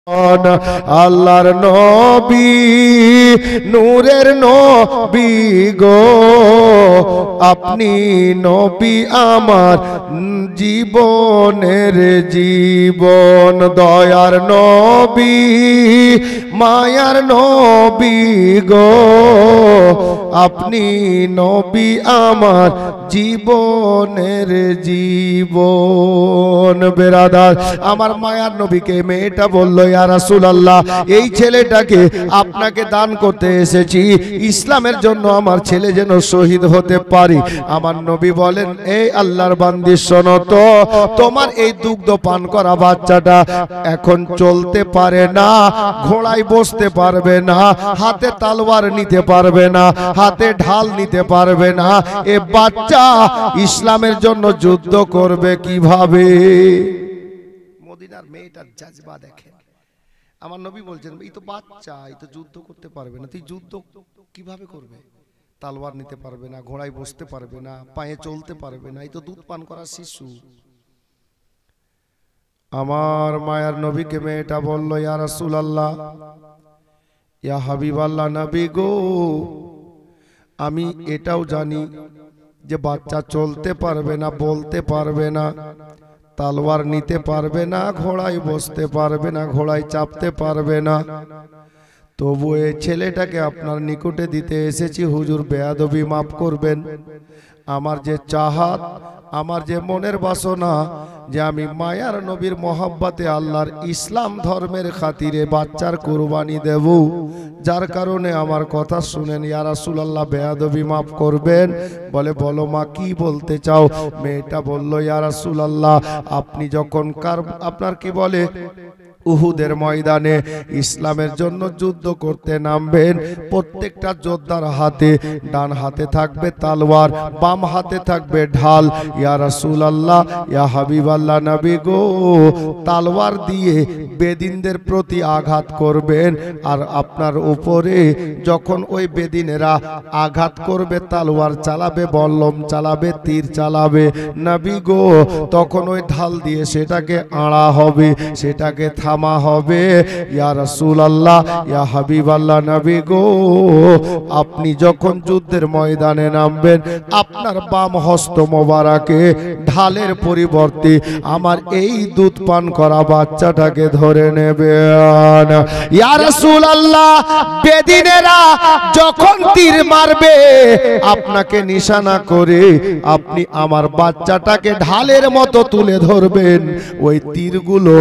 আল্লাহর নবী নূরের নবী গো, আপনি নবী আমার জীবনের জীবন। দয়ার নবী মায়ার নবী গো, আপনি নবী আমার জীবনের জীবন। বেরাদার, আমার মায়ার নবীকে মেয়েটা বলল, ইয়া রাসূলুল্লাহ, এই ছেলেটাকে আপনাকে দান করতে এসেছি, ইসলামের জন্য আমার ছেলে যেন শহীদ হতে পারে। আমার নবী বলেন, এই আল্লাহর বান্দি শোনো তো, তোমার এই দুগ্ধ পান করা বাচ্চাটা এখন চলতে পারে না, ঘোড়ায় বসতে পারবে না, হাতে তলোয়ার নিতে পারবে না, হাতে ঢাল নিতে পারবে না, এ বাচ্চা ইসলামের জন্য যুদ্ধ করবে কিভাবে? মদিনার মেয়েটার জাজবা দেখেন। আমার নবী বলছেন, এই তো বাচ্চা, এই তো যুদ্ধ করতে পারবে না, তুই যুদ্ধ কিভাবে করবে? তলোয়ার নিতে পারবে না, ঘোড়ায় বসতে পারবে না, পায়ে চলতে পারবে না, এই তো দুধ পান করা শিশু। আমার মায়ার নবীকে মেয়েটা বলল, ইয়া রাসূলুল্লাহ, ইয়া হাবিবাল্লাহ নবী গো, আমি এটাও জানি যে বাচ্চা চলতে পারবে না, বলতে পারবে না, তলোয়ার নিতে পারবে না, ঘোড়ায় বসতে পারবে না, ঘোড়ায় চাপতে পারবে না, তবু এই ছেলেটাকে আপনার নিকটে দিতে এসেছি হুজুর, বেয়াদবি মাফ করবেন। আমার যে চাহাত, আমার যে মনের বাসনা, যে আমি মায়ার নবীর মহব্বতে আল্লাহর ইসলাম ধর্মের খাতিরে বাচ্চার কুরবানি দেব, যার কারণে আমার কথা শুনেন ইয়া রাসূলুল্লাহ, বেয়াদবি মাফ করবেন। বলে, বলো মা, কি বলতে চাও? মেয়েটা বলল, ইয়া রাসূলুল্লাহ, আপনি যখন আপনার কি বলে উহুদের ময়দানে ইসলামের জন্য যুদ্ধ করতে নামবেন, প্রত্যেকটা যোদ্ধার হাতে, ডান হাতে থাকবে তলোয়ার, বাম হাতে থাকবে ঢাল। ইয়া রাসূলুল্লাহ, ইয়া হাবিবাল্লাহ নবী গো, তলোয়ার দিয়ে বেদিনদের প্রতি আঘাত করবেন, আর আপনার উপরে যখন ওই বেদিনেরা আঘাত করবে, তলোয়ার চালাবে, বল্লম চালাবে, তীর চালাবে নবী গো, তখন ওই ঢাল দিয়ে সেটাকে আড়া হবে, সেটাকে থামা হবে। ইয়া রাসূলুল্লাহ, ইয়া হাবিবাল্লাহ নবী গো, আপনি যখন যুদ্ধের ময়দানে নামবেন, আপনার বাম হস্ত মোবারকে ঢালের পরিবর্তে আমার এই দুধ পান করা বাচ্চাটাকে ধরে নেবেন। ইয়া রাসূলুল্লাহ, বেদিনেরা যখন তীর মারবে, আপনাকে নিশানা করে আপনি আমার বাচ্চাটাকে ঢালের মতো তুলে ধরবেন, ওই তীরগুলো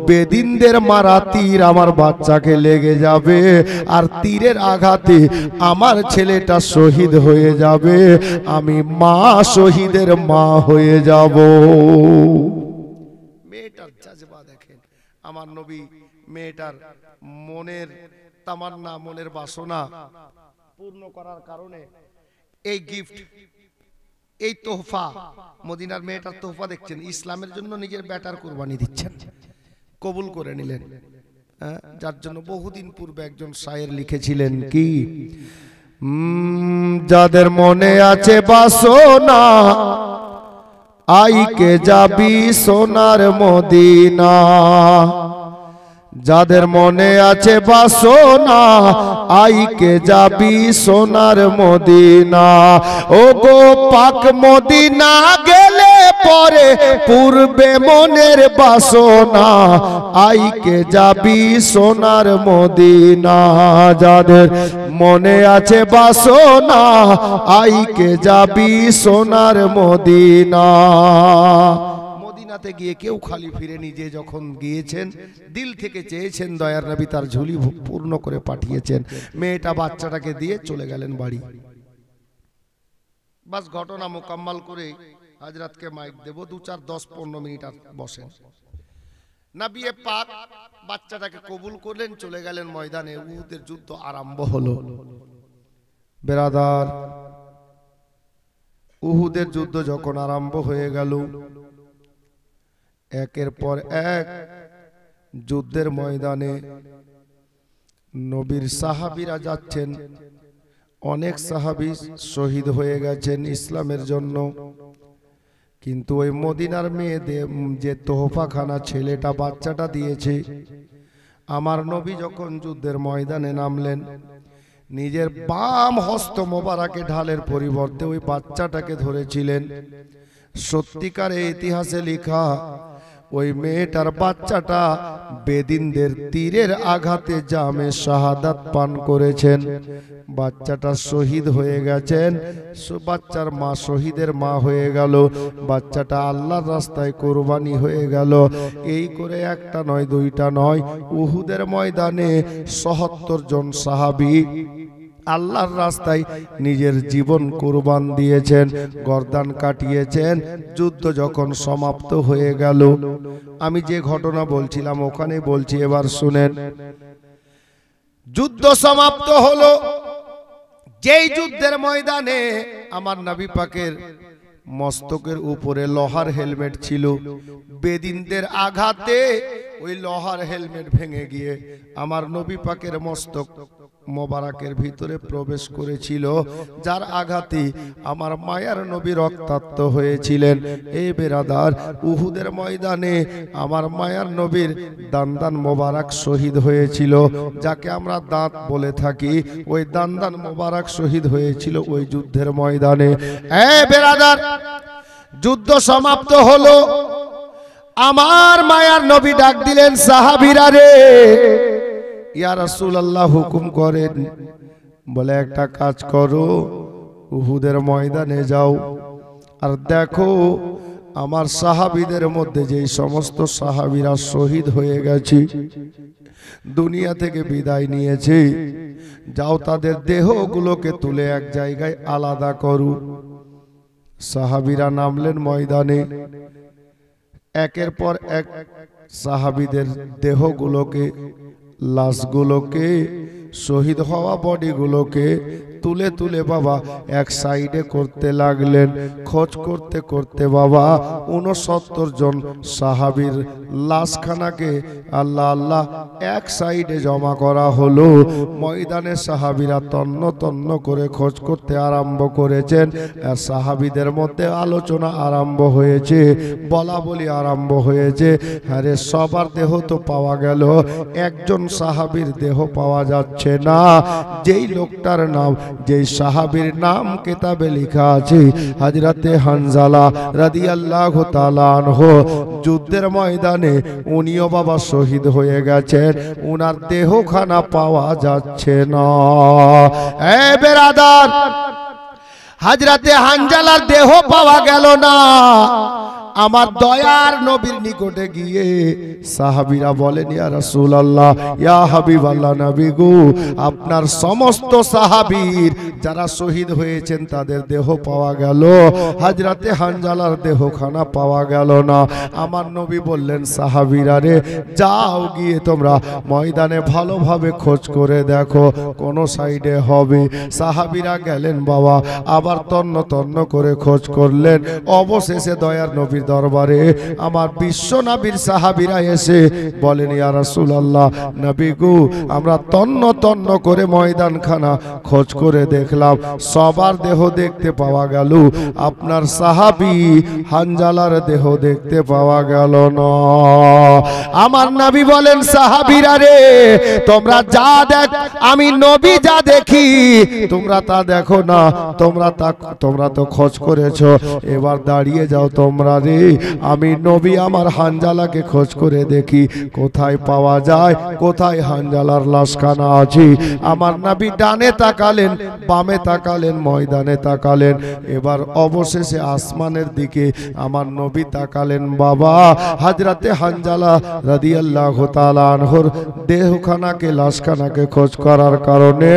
বেদিনদের মারা তীর আমার বাচ্চাকে লেগে যাবে, আর তীরের আঘাতে আমার ছেলেটা শহীদ হয়ে যাবে, আমি মা শহীদের মা হয়ে যাব। মেয়েটার জাজবা দেখেন। আমার নবী মেয়েটার মনের তামান্না, মনের বাসনা পূর্ণ করার কারণে এই গিফট, এই তোহফা, মদিনার মেয়েটার তোহফা দেখছেন, ইসলামের জন্য নিজের বেটার কুরবানি দিচ্ছেন, কবুল করে নিলেন। যার জন্য বহুদিন পূর্বে একজন শায়ের লিখেছিলেন কি, যাদের মনে আছে বাসনা, আইকে যাবি সোনার মদিনা। যাদের মনে আছে বাসনা, আইকে যাবি সোনার মদিনা। ও গো পাক মদিনা গেলে পরে পূর্বে মনের বাসনা, আইকে যাবি সোনার মদিনা। যাদের মনে আছে বাসনা, আইকে যাবি সোনার মদিনা। মদিনাতে গিয়ে কেউ খালি ফিরেনি, যে যখন গিয়েছেন দিল থেকে চেয়েছেন, দয়ার নবী তার ঝুলি পূর্ণ করে পাঠিয়েছেন। মেয়েটা বাচ্চাটাকে দিয়ে চলে গেলেন বাড়ি। বাস ঘটনা মোকাম্মল করে হযরতকে মাইক দেব, 2, 4, 10, 15 মিনিট আর বসেন। নবী পাক বাচ্চাটাকে কবুল করলেন, চলে গেলেন ময়দানে। উহুদের যুদ্ধ আরম্ভ হলো। বেরাদার, উহুদের যুদ্ধ যখন আরম্ভ হয়ে গেল, একের পর এক যুদ্ধের ময়দানে নবীর সাহাবীরা যাচ্ছেন। অনেক সাহাবী শহীদ হয়ে গেছেন ইসলামের জন্য, কিন্তু ওই মদিনার মেয়েদের যে তোহফাখানা ছেলেটা বাচ্চাটা দিয়েছে, আমার নবী যখন যুদ্ধের ময়দানে নামলেন, নিজের বাম হস্ত মোবারকে ঢালের পরিবর্তে ওই বাচ্চাটাকে ধরেছিলেন। সত্যিকারে ইতিহাসে লেখা ওই মেয়েটার বাচ্চাটা বেদিনদের তীরের আঘাতে জামে শাহাদাত পান করেছেন। বাচ্চাটা শহীদ হয়ে গেছেন, বাচ্চার মা শহীদের মা হয়ে গেল, বাচ্চাটা আল্লাহর রাস্তায় কোরবানি হয়ে গেল। এই করে একটা নয় দুইটা নয়, উহুদের ময়দানে ৭৭ জন সাহাবী আল্লাহর রাস্তায় নিজের জীবন কুরবান দিয়েছেন, গর্দান কাটিয়েছেন। যুদ্ধ যখন সমাপ্ত হয়ে গেল, আমি যে ঘটনা বলছিলাম ওখানে বলছি, এবার শুনেন। যুদ্ধ সমাপ্ত হলো, যেই যুদ্ধের ময়দানে আমার নবী পাকের মস্তকের উপরে লোহার হেলমেট ছিল, বেদিনদের আঘাতে ওই লোহার হেলমেট ভেঙে গিয়ে আমার নবী পাকের মস্তক মোবারকের ভিতরে প্রবেশ করেছিল, যার আঘাতে আমার মায়ার নবী রক্তাক্ত হয়েছিলেন। এই বেরাদার, উহুদের ময়দানে আমার মায়ার নবীর দান্দান মোবারক শহীদ হয়েছিল, যাকে আমরা দাঁত বলে থাকি। ওই দান্দান মোবারক শহীদ হয়েছিল ওই যুদ্ধের ময়দানে। এই বেরাদার, যুদ্ধ সমাপ্ত হলো, আমার মায়ার নবী ডাক দিলেন, সাহাবীরা রে, ইয়া রাসূলুল্লাহ হুকুম করেন। বলে, একটা কাজ করো, উহুদের ময়দানে যাও আর দেখো আমার সাহাবীদের মধ্যে যেই সমস্ত সাহাবীরা শহীদ হয়ে গেছে, দুনিয়া থেকে বিদায় নিয়েছে, যাও তাদের দেহগুলোকে তুলে এক জায়গায় আলাদা করো। সাহাবীরা নামলেন ময়দানে, একের পর এক সাহাবীদের দেহগুলোকে, লাশগুলোকে, শহীদ হওয়া বডিগুলোকে তুলে তুলে বাবা এক সাইডে করতে লাগলেন। খোঁজ করতে করতে বাবা ৬৯ জন সাহাবীর লাশখানাকে আল্লাহ আল্লাহ এক সাইডে জমা করা হলো। ময়দানে সাহাবীরা তন্ন তন্ন করে খোঁজ করতে আরম্ভ করেছেন। সাহাবীদের মধ্যে আলোচনা আরম্ভ হয়েছে, বলা বলি আরম্ভ হয়েছে। আরে সবার দেহ তো পাওয়া গেল, একজন সাহাবীর দেহ পাওয়া যাচ্ছে না। যেই লোকটার নাম, যেই সাহাবীর নাম কিতাবে লেখা আছে হযরতে হানজালা রাদিয়াল্লাহু তাআলা আনহু, যুদ্ধের ময়দানে উনিও বাবা শহীদ হয়ে গেছেন, উনার দেহখানা পাওয়া যাচ্ছে না। এ বেরাদার, হযরতে হানজালার দেহ পাওয়া গেল না। আমার দয়ার নবীর নিকটে গিয়ে সাহাবীরা বলেন, ইয়া রাসূলুল্লাহ, ইয়া হাবিবাল্লাহ নবী গো, আপনার সমস্ত সাহাবীর যারা শহীদ হয়েছেন তাদের দেহ পাওয়া গেল, হযরতে হানজালার দেহখানা পাওয়া গেল না। আমার নবী বললেন, সাহাবীরা রে, যাও গিয়ে তোমরা ময়দানে ভালোভাবে খোঁজ করে দেখো কোন সাইডে হবে। সাহাবীরা গেলেন বাবা, আবার তন্ন তন্ন করে খোঁজ করলেন। অবশেষে দয়ার নবীর দরবারে আমার বিশ্ব নবীর সাহাবীরা এসে বলেন, ইয়া রাসূলুল্লাহ নবী গো, আমরা তন্ন তন্ন করে ময়দানখানা খোঁজ করে দেখলাম, সবার দেহ দেখতে পাওয়া গেল, আপনার সাহাবী হানজালার দেহ দেখতে পাওয়া গেল না। আমার নবী বলেন, সাহাবীরা রে, তোমরা যা দেখ, আমি নবী যা দেখি তোমরা তা দেখো না। তোমরা তো খোঁজ করেছো, এবার দাঁড়িয়ে যাও তোমরা রে। আমি নবী আমার হানজালাকে খোঁজ করে দেখি কোথায় পাওয়া যায়, কোথায় হানজালার লাশখানা আছে। আমার নবী ডানে তাকালেন, বামে তাকালেন, ময়দানে তাকালেন, এবার অবশেষে আসমানের দিকে আমার নবী তাকালেন। বাবা হযরতে হানজালা রাদিয়াল্লাহু তাআলা আনহুর দেহখানাকে, লাশখানাকে খোঁজ করার কারণে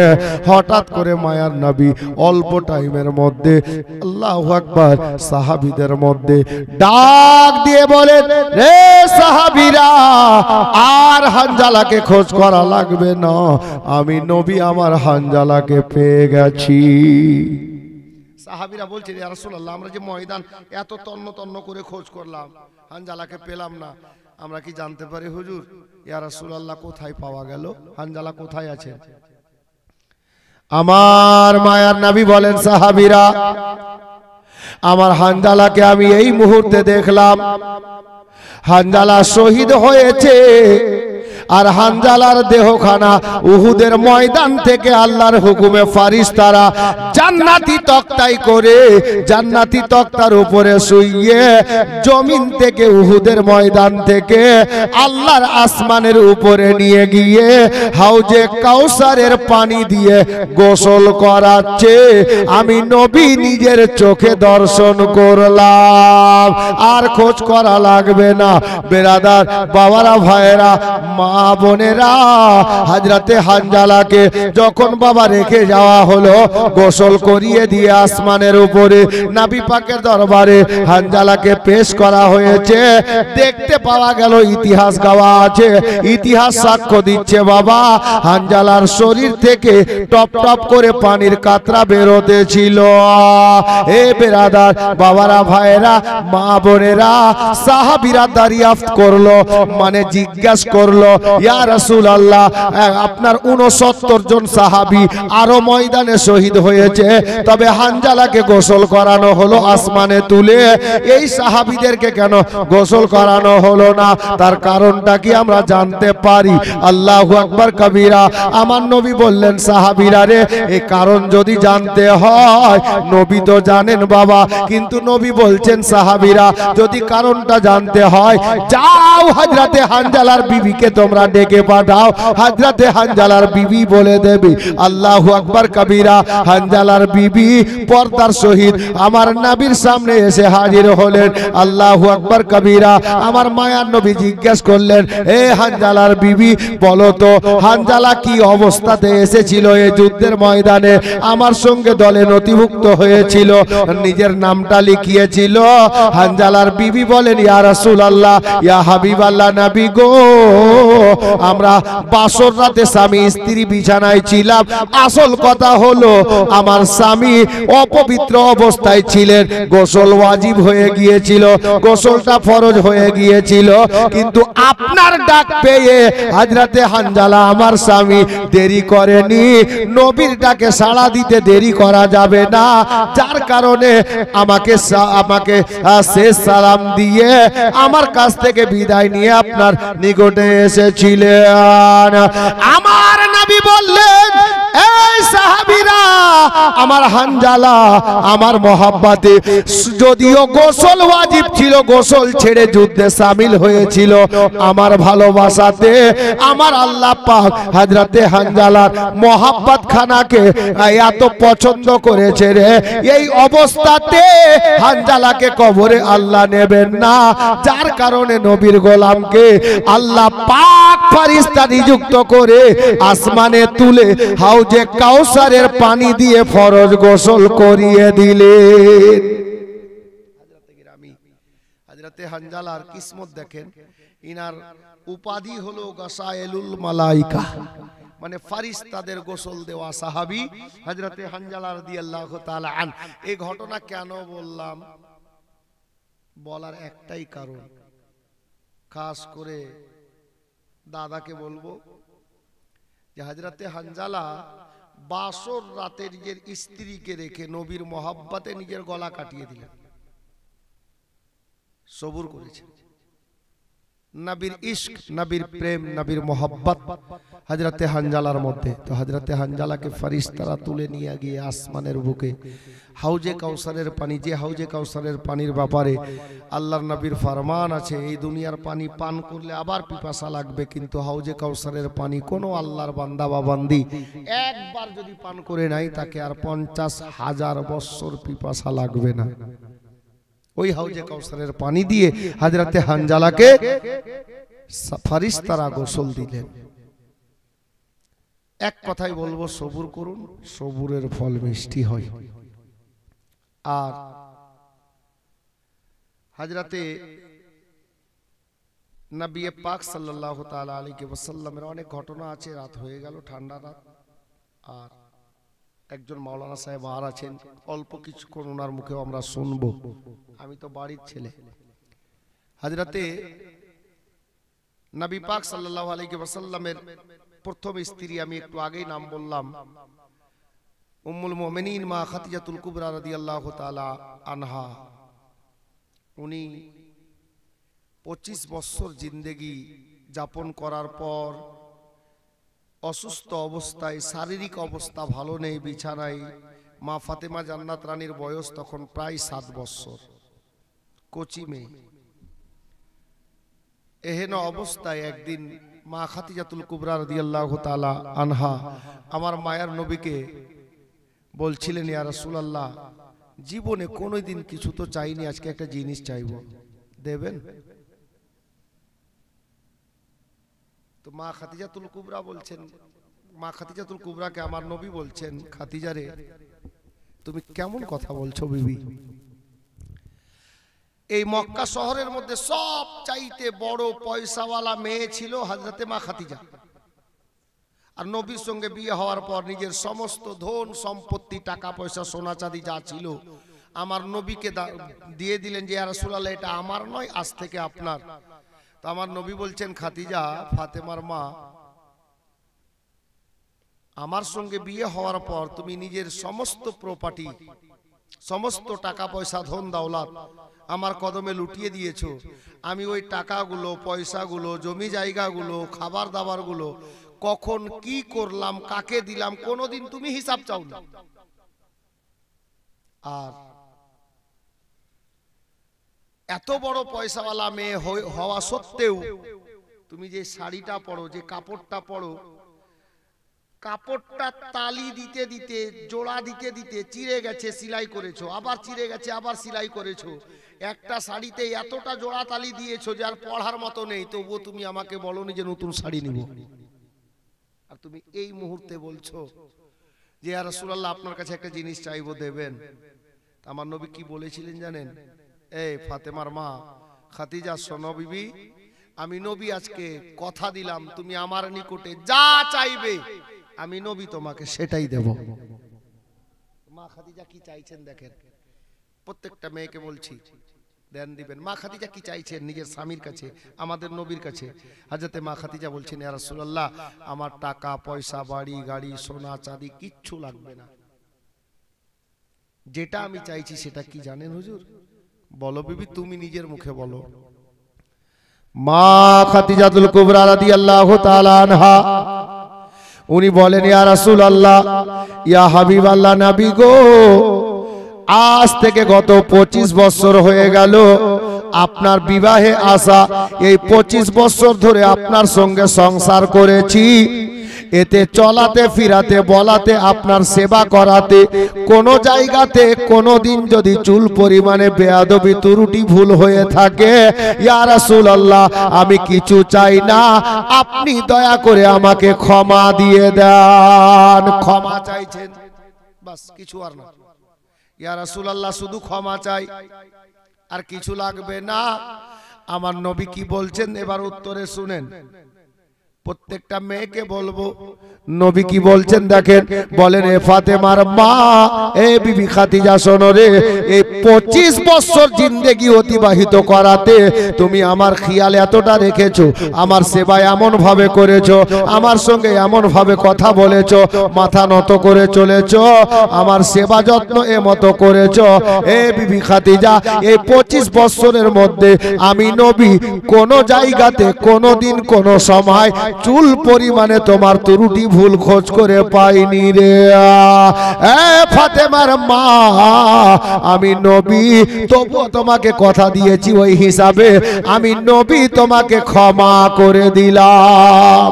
হঠাৎ করে মায়ার নবী অল্প টাইমের মধ্যে, আল্লাহু আকবার, সাহাবীদের মধ্যে ডাক দিয়ে বলেন, রে সাহাবীরা, আর হানজালাকে খোঁজ করা লাগবে না, আমি নবী আমার হানজালাকে পেয়ে গেছি। সাহাবীরা বলছে, ইয়া রাসূলুল্লাহ, আমরা যে ময়দান এত তন্ন তন্ন করে খোঁজ করলাম, হানজালাকে পেলাম না, আমরা কি জানতে পারি হুজুর, ইয়া রাসূলুল্লাহ কোথায় পাওয়া গেল, হানজালা কোথায় আছে? আমার মায়ার নবী বলেন, সাহাবীরা, আমার হানজালাকে আমি এই মুহূর্তে দেখলাম, হানজালা শহীদ হয়েছে, আর হানজালার দেহখানা উহুদের ময়দান থেকে আল্লাহর হুকুমে ফারিস্তারা জান্নাতি তক্তাই করে জান্নাতি তক্তার উপরে শুইয়ে জমিন থেকে উহুদের ময়দান থেকে আল্লাহর আসমানের উপরে নিয়ে গিয়ে হাউজে কাউসারের পানি দিয়ে গোসল করাচ্ছে। আমি নবী নিজের চোখে দর্শন করলাম, আর খোঁজ করা লাগবে না। বেরাদার বাবারা, ভাইয়েরা, মা বোনেরা, হযরতে হানজালাকে যখন বাবা রেখে যাওয়া হলো, গোসল করিয়ে দিয়ে আসমানের উপরে নবী পাকের দরবারে হানজালাকে পেশ করা হয়েছে। দেখতে পাওয়া গেল, ইতিহাস গাওয়া আছে, ইতিহাস সাক্ষ্য দিচ্ছে বাবা, হানজালার শরীর থেকে টপ টপ করে পানির কাতরা বেরোতে ছিল। এ বেরাদার বাবারা, ভাইয়েরা, মা বোনেরা, সাহাবীরা দরিয়াফত করলো, মানে জিজ্ঞাসা করলো, ইয়া রাসূলুল্লাহ, আপনার 69 জন সাহাবী আরো ময়দানে শহীদ হয়েছে, তবে হানজালাকে গোসল করানো হলো আসমানে তুলে, এই সাহাবীদেরকে কেন গোসল করানো হলো না? তার কারণটা কি আমরা জানতে পারি? আল্লাহু আকবার কবীরা। আমার নবী বললেন, সাহাবীরা রে, এই কারণ যদি জানতে হয়, নবী তো জানেন বাবা, কিন্তু নবী বলছেন সাহাবীরা যদি কারণটা জানতে হয়, যাও হযরতে হানজালার বিবিকে তোমরা ডেকে পাঠাও, হযরতে হানজালার বিবি বলে দেবে। আল্লাহু আকবার কবীরা। হানজালার বিবি পর্দার সহিত আমার নবীর সামনে এসে হাজির হলেন। আল্লাহু আকবার কবীরা। আমার মায়ার নবী জিজ্ঞেস করলেন, এ হানজালার বিবি, বলো তো হানজালা কি অবস্থাতে এসেছিল এই যুদ্ধের ময়দানে? আমার সঙ্গে দলে নথিভুক্ত হয়েছিল, নিজের নামটা লিখিয়েছিল। হানজালার বিবি বলেন, ইয়া রাসূলুল্লাহ, ইয়া হাবিবাল্লাহ, নবী গো, আমরা বাসর রাতে স্বামী স্ত্রী বিছানায় ছিলাম। আসল কথা হলো আমার স্বামী অপবিত্র অবস্থায় ছিলেন, গোসল ওয়াজিব হয়ে গিয়েছিল, গোসলটা ফরজ হয়ে গিয়েছিল, কিন্তু আপনার ডাক পেয়ে হযরতে হানজালা আমার স্বামী দেরি করেনি। নবীর ডাকে সাড়া দিতে দেরি করা যাবে না, যার কারণে আমাকে শেষ সালাম দিয়ে আমার কাছ থেকে বিদায় নিয়ে আপনার নিকটে এসেছিলেন। আমার নবী বললেন, এই সাহাবীরা, আমার হানজালা আমার মহব্বতে যদিও গোসল ওয়াজিব ছিল, গোসল ছেড়ে যুদ্ধে শামিল হয়েছিল, আমার ভালোবাসাতে আমার আল্লাহ পাক হযরতে হানজালার মহব্বত খানাকে এত পছন্দ করেছে রে, এই অবস্থাতে হানজালাকে কবরে আল্লাহ নেবেন না, যার কারণে নবীর গোলামকে আল্লাহ পাক ফেরেশতা নিযুক্ত করে আসমানে তুলে হাউজে কাউসারের পানি দিয়ে ফরজ গোসল করিয়ে দিলেন। হযরতে হানজালার কিসমত দেখেন, ইনার উপাধি হলো গাসায়েলুল মালাইকা, মানে ফেরেশতাদের গোসল দেওয়া সাহাবী হযরতে হানজালা রাদিয়াল্লাহু তাআলা আন। এই ঘটনা কেন বললাম? বলার একটাই কারণ, খাস করে দাদাকে বলবো যে হযরতে হানজালা বাসর রাতে নিজের স্ত্রীকে রেখে নবীর মহব্বতে নিজের গলা কাটিয়ে দিলেন, সবুর করেছেন। নবীর ইশক, নবীর প্রেম, নবীর মহব্বত হযরতে হানজালার মধ্যে। তো হযরতে হানজালাকে ফেরেশতারা তুলে নিয়ে গিয়ে আসমানের বুকে হাউজে কাউসারের পানি, যে হাউজে কাউসারের পানির ব্যাপারে আল্লাহর নবীর ফরমান আছে, এই দুনিয়ার পানি পান করলে আবার পিপাসা লাগবে, কিন্তু হাউজে কাউসারের পানি কোনো আল্লাহর বান্দা বা বান্দি একবার যদি পান করে নাই, তাকে আর 50,000 বছর পিপাসা লাগবে না। ওই হাউজে কাউসারের পানি দিয়ে হযরতে হানজালাকে ফেরেশতারা গোসল দিলেন। এক কথাই বলবো, সবুর করুন, সবুরের ফল মিষ্টি হয়। আর হযরতে নবী পাক সাল্লাল্লাহু তাআলা আলাইহি ওয়াসাল্লামের অনেক ঘটনা আছে। রাত হয়ে গেল, ঠান্ডা রাত, আর একজন মাওলানা সাহেব আর আছেন, অল্প কিছুক্ষণ ওনার মুখেও আমরা শুনবো। আমি তো বাড়ির ছেলে। হযরতে নবী পাক সাল্লাল্লাহু আলাইহি ওয়াসাল্লামের প্রথম স্ত্রী, আমি একটু আগেই নাম বললাম, উম্মুল মুমিনিন মা খাদিজাতুল কুবরা রাদিয়াল্লাহু তাআলা আনহা। উনি 25 বছর জিন্দেগি যাপন করার পর অসুস্থ অবস্থায়, শারীরিক অবস্থা ভালো নেই, বিছানায়, মা ফাতেমা জান্নাত রানীর বয়স তখন প্রায় 7 বছর, কচি মেয়ে। এহেন অবস্থায় একদিন মা খাদিজাতুল কুবরা রাদিয়াল্লাহু তাআলা আনহা আমার মায়ার নবীকে বলছিলেন, ইয়া রাসূলুল্লাহ, জীবনে কোনোদিন কিছু তো চাইনি, আজকে একটা জিনিস চাইবো, দেবেন? তো মা খাদিজাতুল কুবরা বলছেন, মা খাদিজাতুল কুবরাকে আমার নবী বলছেন, খাদিজা রে, তুমি কেমন কথা বলছো বিবি? এই মক্কা শহরের মধ্যে সব চাইতে বড় পয়সাওয়ালা মেয়ে ছিল হযরতে মা খাদিজা। আর নবীর সঙ্গে বিয়ে হওয়ার পর নিজের সমস্ত ধন সম্পত্তি, টাকা পয়সা, সোনা চাঁদি যা ছিল আমার নবীকে দিয়ে দিলেন যে, ইয়া রাসূলুল্লাহ, এটা আমার নয়, আজ থেকে আপনার। তো আমার নবী বলছেন, খাদিজা, ফাতেমার মা, আমার সঙ্গে বিয়ে হওয়ার পর তুমি নিজের সমস্ত প্রপার্টি, সমস্ত টাকা পয়সা, ধন দৌলত আমার কদমে লুটিয়ে দিয়েছো। আমি ওই টাকাগুলো, পয়সাগুলো, জমি জায়গাগুলো, খাবার দাবারগুলো কখন কি করলাম, কাকে দিলাম, কোনোদিন তুমি হিসাব চাও না। আর এত বড় পয়সাওয়ালা মেয়ে হওয়া সত্ত্বেও তুমি যে শাড়িটা পরো, যে কাপড়টা পরো, কাপড়টা তালি দিতে দিতে, জোড়া দিতে দিতে চিড়ে গেছে, সেলাই করেছো, আবার চিড়ে গেছে, আবার সেলাই করেছো। একটা শাড়িতে এতটা জোড়া তালি দিয়েছো যে আর পড়ার মতো নেই, তবুও তুমি আমাকে বলোনি যে নতুন শাড়ি নিব। আর তুমি এই মুহূর্তে বলছো যে, ইয়া রাসূলুল্লাহ, আপনার কাছে একটা জিনিস চাইবো, দেবেন? আমার নবী কি বলেছিলেন জানেন? এই ফাতেমার মা খাদিজা, শোনো বিবি, আমি নবী আজকে কথা দিলাম, তুমি আমার নিকটে যা চাইবে আমি নবী তোমাকে সেটাই দেব। মা খাদিজা কি চাইছেন দেখেন, প্রত্যেকটা মেয়েকে বলছি ধ্যান দিবেন। মা খাদিজা কি চাইছেন নিজের স্বামীর কাছে, আমাদের নবীর কাছে? হযরতে মা খাদিজা বলছেন, ইয়া রাসূলুল্লাহ, আমার টাকা পয়সা, বাড়ি গাড়ি, সোনা চাঁদি কিচ্ছু লাগবে না। যেটা আমি চাইছি সেটা কি জানেন হুজুর? বলো বিবি, তুমি নিজের মুখে বলো। মা খাদিজাতুল কুবরা রাদিয়াল্লাহু তাআলা আনহা উনি বলেন, ইয়া রাসূলুল্লাহ, ইয়া হাবিবাল্লাহ, নবী গো, আজ থেকে গত 25 বছর হয়ে গেল আপনার বিবাহে আসা। এই 25 বছর ধরে আপনার সঙ্গে সংসার করেছি। এতে চলাতে ফিরাতে বলাতে আপনার সেবা করাতে কোন জায়গাতে কোনদিন যদি চুল পরিমাণে বেয়াদবি ত্রুটি ভুল হয়ে থাকে, ইয়া রাসূলুল্লাহ, আমি কিছু চাই না, আপনি দয়া করে আমাকে ক্ষমা দিয়ে দেন। ক্ষমা চাইছেন, বাস, কিছু আর না। ইয়া রাসূলুল্লাহ, শুধু ক্ষমা চাই, আর কিছু লাগবে না। আমার নবী কি বলছেন এবার উত্তরে শুনেন। প্রত্যেকটা মেয়েকে বলবো, নবী কি বলছেন দেখেন। বলেন, এ ফাতেমার মা, এ বিবি খাদিজা, শোনো রে, এই 25 বছর জিন্দেগি অতিবাহিত করাতে তুমি আমার খেয়াল এতটা রেখেছো, আমার সেবা এমন ভাবে করেছো, আমার সঙ্গে এমন ভাবে কথা বলেছো, মাথা নত করে চলেছো, আমার সেবা যত্ন এমতো করেছো। এ বিবি খাদিজা, এই 25 বছরের মধ্যে আমি নবী কোন জায়গাতে কোনদিন কোন সময় চুল পরিমাণে তোমার ত্রুটি ভুল খোঁজ করে পাইনি রে। এ ফাতেমার মা, আমি নবী তবুও তোমাকে কথা দিয়েছি, ওই হিসাবে আমি নবী তোমাকে ক্ষমা করে দিলাম।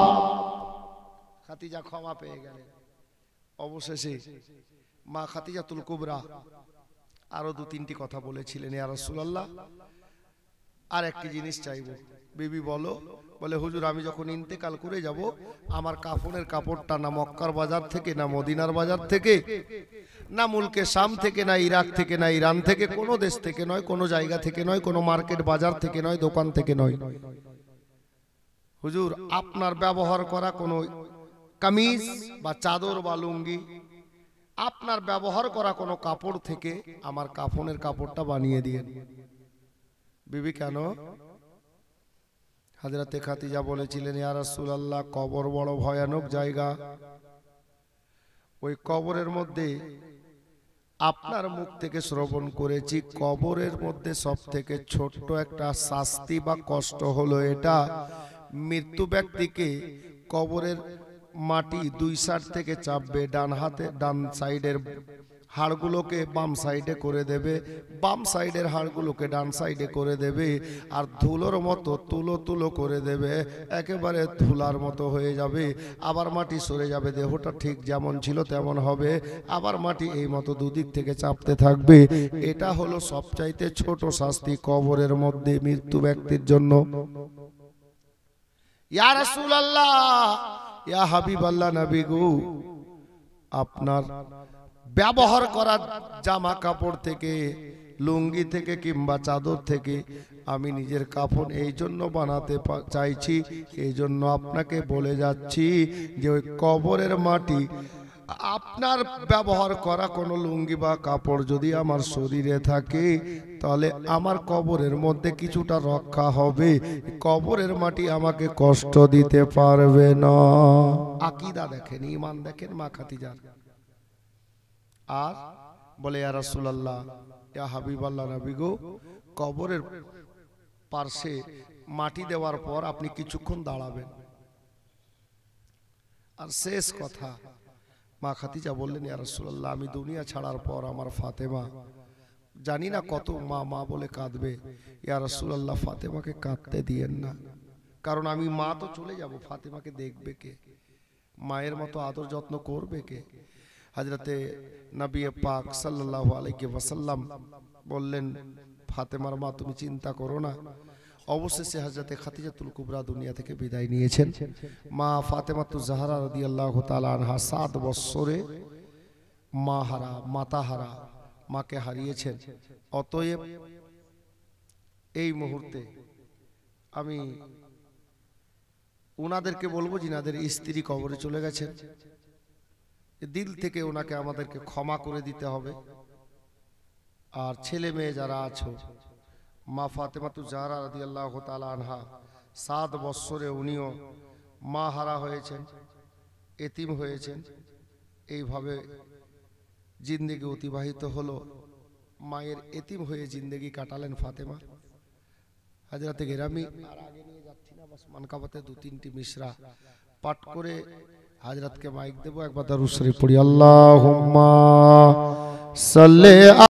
খাদিজা ক্ষমা পেয়ে গেলেন। অবশেষে মা খাদিজাতুল কুবরা আরো 2-3টি কথা বলেছিলেন, ইয়া রাসূলুল্লাহ, আর একটি জিনিস চাইবো। বিবি বলো। বলে, হুজুর, আমি যখন ইন্তেকাল করে যাব, আমার কাফনের কাপড়টা না মক্কার বাজার থেকে, না মদিনার বাজার থেকে, না মুলকে শাম থেকে, না ইরাক থেকে, না ইরান থেকে, কোনো দেশ থেকে নয়, কোনো জায়গা থেকে নয়, কোনো মার্কেট বাজার থেকে নয়, দোকান থেকে নয়, হুজুর, আপনার ব্যবহার করা কোনো কামিজ বা চাদর বা লুঙ্গি, আপনার ব্যবহার করা কোনো কাপড় থেকে আমার কাফনের কাপড়টা বানিয়ে দিয়ে। বিবি, কেন? হযরতে খাদিজা বলেছিলেন, ইয়া রাসূলুল্লাহ, কবর বড় ভয়ানক জায়গা। ওই কবরের মধ্যে আপনার মুখ থেকে শ্রবণ করেছি, কবরের মধ্যে সব থেকে ছোট্ট একটা শাস্তি বা কষ্ট হলো এটা, মৃত্যু ব্যক্তিকে কবরের মাটি দুই সাইড থেকে চাপবে, ডান হাতে ডান সাইডের হাড়গুলোকে বাম সাইডে করে দেবে, বাম সাইডের হাড়গুলোকে ডান সাইডে করে দেবে, আর ধুলোর মতো তুলো তুলো করে দেবে, একেবারে ধুলার মতো হয়ে যাবে। আবার মাটি সরে যাবে, দেহটা ঠিক যেমন ছিল তেমন হবে, আবার মাটি এই মতো দুদিক থেকে চাপতে থাকবে। এটা হলো সবচাইতে ছোট শাস্তি কবরের মধ্যে মৃত্যু ব্যক্তির জন্য। ইয়া রাসূলুল্লাহ, ইয়া হাবিবাল্লাহ, নবী গো, আপনার ব্যবহার করা জামা কাপড় থেকে, লুঙ্গি থেকে কিংবা চাদর থেকে আমি নিজের কাফন এই জন্য বানাতে চাইছি, এই জন্য আপনাকে বলে যাচ্ছি যে ওই কবরের মাটি, আপনার ব্যবহার করা কোনো লুঙ্গি বা কাপড় যদি আমার শরীরে থাকে তাহলে আমার কবরের মধ্যে কিছুটা রক্ষা হবে, কবরের মাটি আমাকে কষ্ট দিতে পারবে না। আকীদা দেখেন, ঈমান দেখেন মা খাদিজার। আর বলে ইয়া রাসূলুল্লাহ, ইয়া হাবিবাল্লাহ, নবী গো, কবরের পাশে মাটি দেওয়ার পর আপনি কিছুক্ষণ দাঁড়াবেন। আর শেষ কথা, মা খাদিজা বললেন, ইয়া রাসূলুল্লাহ, আমি দুনিয়া ছাড়ার পর আমার ফাতেমা, জানি না কত মা মা বলে কাঁদবে, ইয়া রাসূলুল্লাহ ফাতেমাকে কাঁদতে দিয়েন না, কারণ আমি মা তো চলে যাব, ফাতেমাকে দেখবে কে, মায়ের মতো আদর যত্ন করবে কে? হযরতে নবী পাক সাল্লাল্লাহু আলাইহি ওয়াসাল্লাম বললেন, ফাতেমার মা তুমি চিন্তা করো না। অবশেষে হযরতে খাদিজাতুল কুবরা দুনিয়া থেকে বিদায় নিয়েছেন। মা ফাতেমাতুজ জাহরা রাদিয়াল্লাহু তাআলা আনহা 7 বছরে মা হারা, মাতা হারা, মাকে হারিয়েছেন। অতএব এই মুহূর্তে আমি ওনাদেরকে বলবো, যিনাদের স্ত্রী কবরে চলে গেছেন, দিল থেকে ওনাকে আমাদেরকে ক্ষমা করে দিতে হবে। আর ছেলে মেয়ে যারা আছো, মা ফাতেমাতুজ জাহরা রাদিয়াল্লাহু তাআলা আনহা 7 বছরে উনিও মা হারা হয়েছেন, এতিম হয়েছেন, এইভাবে জিন্দেগি অতিবাহিত হলো। মায়ের এতিম হয়ে জিন্দেগি কাটালেন ফাতেমা। হযরতে গেরামি আর আগে নিয়ে যাচ্ছি না, বাস মানকাবাতে 2-3টি মিসরা পাঠ করে হযরতকে মাইক দেব। একবার দরুদ শরীফ পড়ি, আল্লাহুম্মা সাল্লি